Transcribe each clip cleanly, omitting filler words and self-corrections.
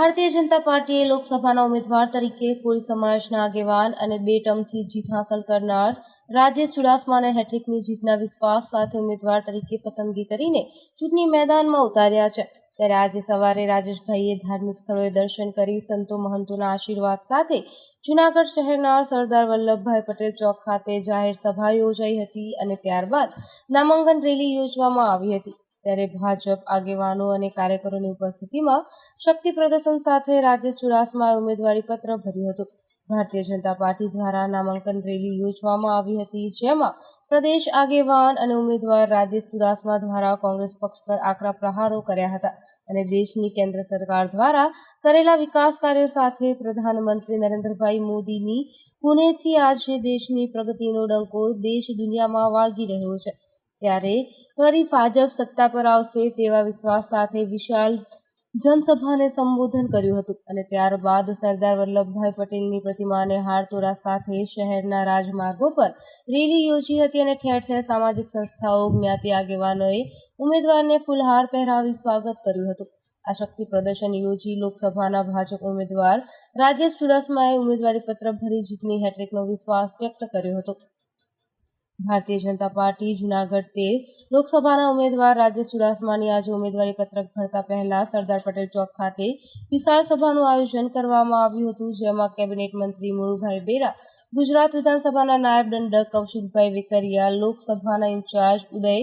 ભારતીય જનતા પાર્ટીએ લોકસભાના ઉમેદવાર તરીકે કોળી સમાજના આગેવાન અને 2 ટર્મથી જીત હાંસલ કરનાર રાજેશ ચુડાસમાને હેટ્રિકની જીતના વિશ્વાસ સાથે ઉમેદવાર તરીકે પસંદગી કરીને ચૂંટણી મેદાનમાં ઉતાર્યા છે। ત્યારે આજે સવારે રાજેશભાઈએ ધાર્મિક સ્થળોએ દર્શન કરી સંતો મહંતોના આશીર્વાદ સાથે જૂનાગઢ શહેરના સરદાર વલ્લભભાઈ પટેલ ચોક ખાતે જાહેર સભા યોજાઈ હતી અને ત્યારબાદ નામાંકન રેલી યોજવામાં આવી હતી। ત્યારે ભાજપ આગેવાનો અને કાર્યકરોની ઉપસ્થિતિમાં શક્તિ પ્રદર્શન સાથે રાજેશ ચુડાસમાએ ઉમેદવારી પત્ર ભર્યું હતું। ભારતીય જનતા પાર્ટી દ્વારા નામાંકન રેલી યોજવામાં આવી હતી, જેમાં પ્રદેશ આગેવાન અને ઉમેદવાર રાજેશ ચુડાસમા દ્વારા કોંગ્રેસ પક્ષ પર આકરા પ્રહારો કર્યા હતા અને દેશની કેન્દ્ર સરકાર દ્વારા કરેલા વિકાસ કાર્યો સાથે પ્રધાનમંત્રી નરેન્દ્રભાઈ મોદીની પુણેથી આજે દેશની પ્રગતિનો ડંકો દેશ દુનિયામાં વાગી રહ્યો છે। ત્યારે ફરી ભાજપ સત્તા પર આવશે તેવા વિશ્વાસ સાથે વિશાળ જનસભાને સંબોધન કર્યું હતું અને ત્યારબાદ સરદાર વલ્લભભાઈ પટેલની પ્રતિમાને હારતોરા સાથે શહેરના રાજમાર્ગો પર રેલી યોજી હતી અને ઠેર ઠેર સામાજિક સંસ્થાઓ, જ્ઞાતિ આગેવાનોએ ઉમેદવારને ફૂલહાર પહેરાવી સ્વાગત કર્યું હતું। આ શક્તિ પ્રદર્શન યોજી લોકસભાના ભાજપ ઉમેદવાર રાજેશ ચુડાસમાએ ઉમેદવારી પત્ર ભરી જીતની હેટ્રિકનો વિશ્વાસ વ્યક્ત કર્યો હતો। ભારતીય જનતા પાર્ટી જૂનાગઢ 13 લોકસભાના ઉમેદવાર રાજેશ ચુડાસમાની આજે ઉમેદવારી પત્રક ભરતા પહેલા સરદાર પટેલ ચોક ખાતે વિશાળ સભાનું આયોજન કરવામાં આવ્યું હતું, જેમાં કેબિનેટ મંત્રી મુળુભાઈ બેરા, ગુજરાત વિધાનસભાના નાયબ દંડક કૌશિકભાઈ વેકરિયા, લોકસભાના ઇન્ચાર્જ ઉદય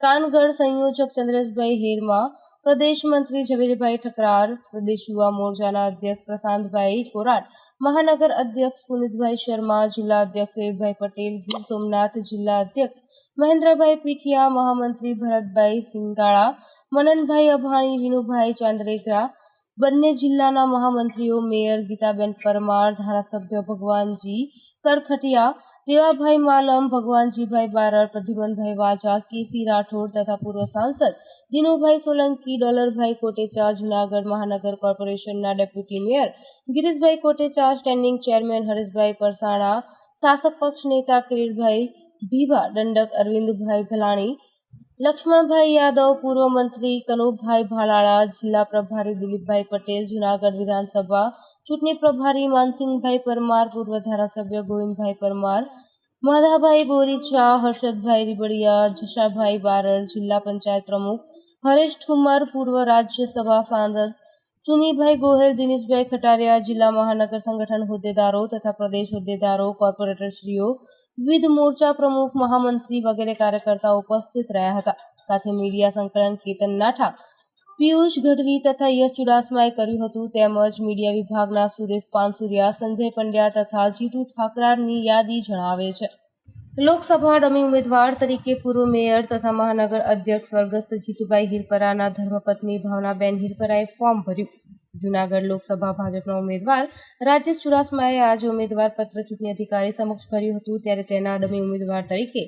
કાનગડ, સંયોજક ચંદ્રેશભાઈ હેરમા, પ્રદેશ મંત્રી ઝવેરભાઈ ઠકરાર, પ્રદેશ યુવા મોરચાના અધ્યક્ષ પ્રશાંતભાઈ કોરાટ, મહાનગર અધ્યક્ષ પુનિતભાઈ શર્મા, જિલ્લા અધ્યક્ષ કિરીટભાઈ પટેલ, ગીર સોમનાથ જિલ્લા અધ્યક્ષ મહેન્દ્રભાઈ પીઠિયા, મહામંત્રી ભરતભાઈ સિંગાળા, મનનભાઈ અભાણી, વિનુભાઈ ચાંદ્રેકરા, બંને જિલ્લાના મહામંત્રીઓ, મેયર ગીતાબેન પરમાર, ધારાસભ્ય ભગવાનજી કરખટિયા, દેવાભાઈ માલમ, ભગવાનજીભાઈ બારડ, પ્રદ્યુમનભાઈ વાજા, કેસી રાઠોડ તથા પૂર્વ સાંસદ દિનુભાઈ સોલંકી, ડોલરભાઈ કોટેચા, જૂનાગઢ મહાનગર કોર્પોરેશનના deputy mayor Girishbhai Kotecha, standing chairman Hareshbhai Parsana, શાસક પક્ષ નેતા કિરીટભાઈ ભીભા, દંડક અરવિંદભાઈ ભલાણી, લક્ષ્મણભાઈ યાદવ, પૂર્વ મંત્રી કનુભાઈ ભાલાળા, જિલ્લા પ્રભારી દિલીપભાઈ પટેલ, જૂનાગઢ વિધાનસભા ચૂંટણી પ્રભારી માનસિંહભાઈ પરમાર, પૂર્વ ધારાસભ્ય ગોવિંદભાઈ પરમાર, માધાભાઈ બોરીચા, હર્ષદભાઈ રીબડિયા, જશાભાઈ બારડ, જિલ્લા પંચાયત પ્રમુખ હરેશ ઠુમર, પૂર્વ રાજ્યસભા સાંસદ ચુનીભાઈ ગોહેલ, દિનેશભાઈ ખટારિયા, જિલ્લા મહાનગર સંગઠન હોદ્દેદારો તથા પ્રદેશ હોદ્દેદારો, કોર્પોરેટરશ્રીઓ, વિવિધ મોરચા પ્રમુખ, મહામંત્રી વગેરે કાર્યકર્તાઓ ઉપસ્થિત રહ્યા હતા। સાથે મીડિયા સંકલન કેતન નાઠા, પિયુષ ગઢવી તથા યશ ચુડાસમાએ કર્યું હતું, તેમજ મીડિયા વિભાગના સુરેશ પાનસુરિયા, સંજય પંડ્યા તથા જીતુ ઠાકરારની યાદી જણાવે છે। લોકસભા ડમી ઉમેદવાર તરીકે પૂર્વ મેયર તથા મહાનગર અધ્યક્ષ સ્વર્ગસ્થ જીતુભાઈ હિરપરાના ધર્મપત્ની ભાવનાબેન હિરપરાએ ફોર્મ ભર્યું। જૂનાગઢ લોકસભા ભાજપના ઉમેદવાર રાજેશ ચુડાસમાએ આજે ઉમેદવાર પત્ર ચૂંટણી અધિકારી સમક્ષ ભર્યું હતું। ત્યારે તેના ડમી ઉમેદવાર તરીકે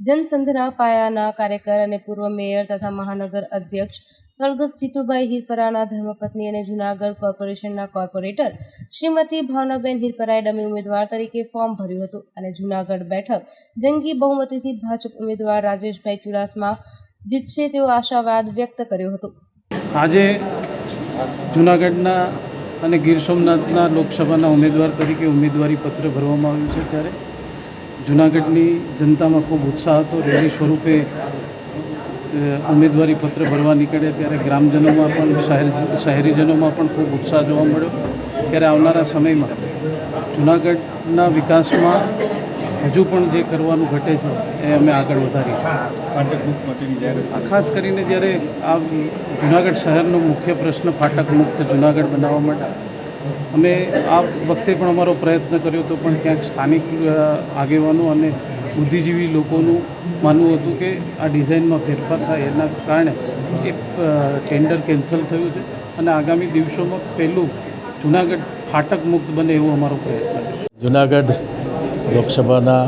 જનસંઘના પાયાના કાર્યકર અને પૂર્વ મેયર તથા મહાનગર અધ્યક્ષ સ્વર્ગસ્થ જીતુભાઈ હિરપરાના ધર્મપત્ની અને જૂનાગઢ કોર્પોરેશનના કોર્પોરેટર શ્રીમતી ભાવનાબેન હિરપરાએ ડમી ઉમેદવાર તરીકે ફોર્મ ભર્યું હતું અને જૂનાગઢ બેઠક જંગી બહુમતીથી ભાજપ ઉમેદવાર રાજેશભાઈ ચુડાસમા જીતશે તેવો આશાવાદ વ્યક્ત કર્યો હતો। આજે જૂનાગઢના અને ગીર સોમનાથના લોકસભાના ઉમેદવાર તરીકે ઉમેદવારી પત્ર ભરવામાં આવ્યું છે। ત્યારે જૂનાગઢની જનતામાં ખૂબ ઉત્સાહ હતો। રેલી સ્વરૂપે ઉમેદવારી પત્ર ભરવા નીકળે ત્યારે ગ્રામજનોમાં પણ શહેરીજનોમાં પણ ખૂબ ઉત્સાહ જોવા મળ્યો। ત્યારે આવનારા સમયમાં જૂનાગઢના વિકાસમાં હજુ પણ જે કરવાનું ઘટે છે એ અમે આગળ વધારીશું। ખાસ કરીને જ્યારે આ જૂનાગઢ શહેરનો મુખ્ય પ્રશ્ન ફાટક મુક્ત જૂનાગઢ બનાવવા માટે અમે આ વખતે પણ અમારો પ્રયત્ન કર્યો હતો, પણ ક્યાંક સ્થાનિક આગેવાનો અને બુદ્ધિજીવી લોકોનું માનવું હતું કે આ ડિઝાઇનમાં ફેરફાર થાય, એના કારણે એ ટેન્ડર કેન્સલ થયું છે અને આગામી દિવસોમાં પહેલું જૂનાગઢ ફાટક મુક્ત બને એવો અમારો પ્રયત્ન છે। જૂનાગઢ લોકસભાના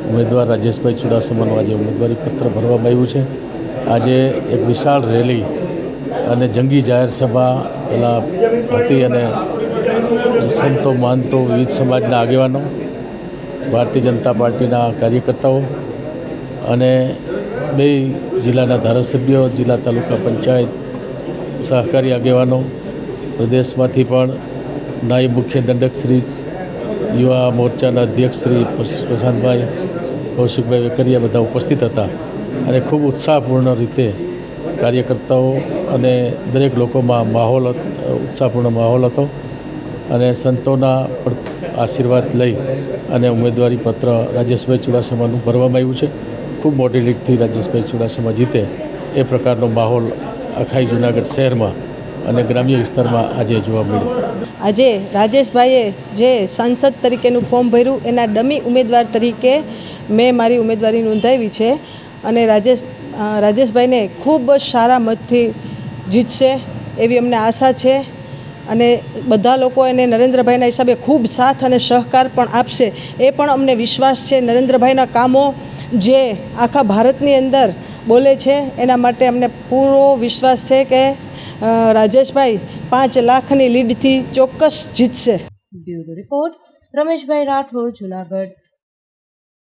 ઉમેદવાર રાજેશભાઈ ચુડાસમાનું આજે ઉમેદવારી પત્ર ભરવામાં આવ્યું છે। આજે એક વિશાળ રેલી અને જંગી જાહેર સભા પહેલાં હતી અને સંતો મહંતો, વિવિધ સમાજના આગેવાનો, ભારતીય જનતા પાર્ટીના કાર્યકર્તાઓ અને 2 જિલ્લાના ધારાસભ્યો, જિલ્લા તાલુકા પંચાયત, સહકારી આગેવાનો પ્રદેશમાંથી પણ નાયબ મુખ્ય દંડક શ્રી, યુવા મોરચાના અધ્યક્ષ શ્રી પ્રશાંતભાઈ, કૌશિકભાઈ વેકરિયા બધા ઉપસ્થિત હતા અને ખૂબ ઉત્સાહપૂર્ણ રીતે કાર્યકર્તાઓ અને દરેક લોકોમાં ઉત્સાહપૂર્ણ માહોલ હતો અને સંતોના પણ આશીર્વાદ લઈ અને ઉમેદવારી પત્ર રાજેશભાઈ ચુડાસમાનું ભરવામાં આવ્યું છે. ખૂબ મોટી લીડથી રાજેશભાઈ ચુડાસમા જીતે એ પ્રકારનો માહોલ આખા જૂનાગઢ શહેરમાં અને ગ્રામ્ય વિસ્તારમાં આજે જોવા મળ્યો. આજે રાજેશભાઈએ જે સાંસદ તરીકેનું ફોર્મ ભર્યું એના ડમી ઉમેદવાર તરીકે મેં મારી ઉમેદવારી નોંધાવી છે અને રાજેશભાઈને ખૂબ સારા મતથી જીતશે એવી અમને આશા છે અને બધા લોકો એને નરેન્દ્રભાઈના હિસાબે ખૂબ સાથ અને સહકાર પણ આપશે એ પણ અમને વિશ્વાસ છે. નરેન્દ્રભાઈના કામો જે આખા ભારતની અંદર બોલે છે એના માટે અમને પૂરો વિશ્વાસ છે કે રાજેશભાઈ 5 લાખની લીડથી ચોક્કસ જીતશે. Bureau report Rameshbhai Rathod, Junagadh.